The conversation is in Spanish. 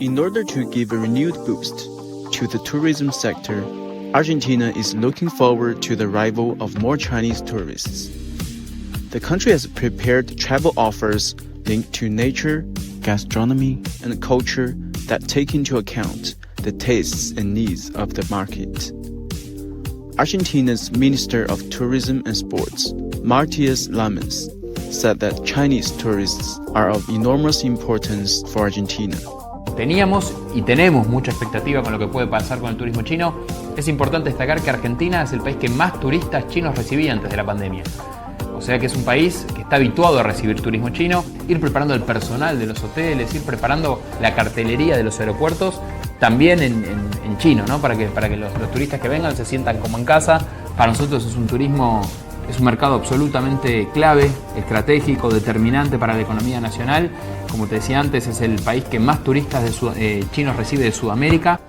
In order to give a renewed boost to the tourism sector, Argentina is looking forward to the arrival of more Chinese tourists. The country has prepared travel offers linked to nature, gastronomy, and culture that take into account the tastes and needs of the market. Argentina's Minister of Tourism and Sports, Martius Lamas, said that Chinese tourists are of enormous importance for Argentina. Teníamos y tenemos mucha expectativa con lo que puede pasar con el turismo chino. Es importante destacar que Argentina es el país que más turistas chinos recibía antes de la pandemia. O sea que es un país que está habituado a recibir turismo chino, ir preparando el personal de los hoteles, ir preparando la cartelería de los aeropuertos, también en chino, ¿no? Para que los turistas que vengan se sientan como en casa. Para nosotros es un mercado absolutamente clave, estratégico, determinante para la economía nacional. Como te decía antes, es el país que más turistas chinos recibe de Sudamérica.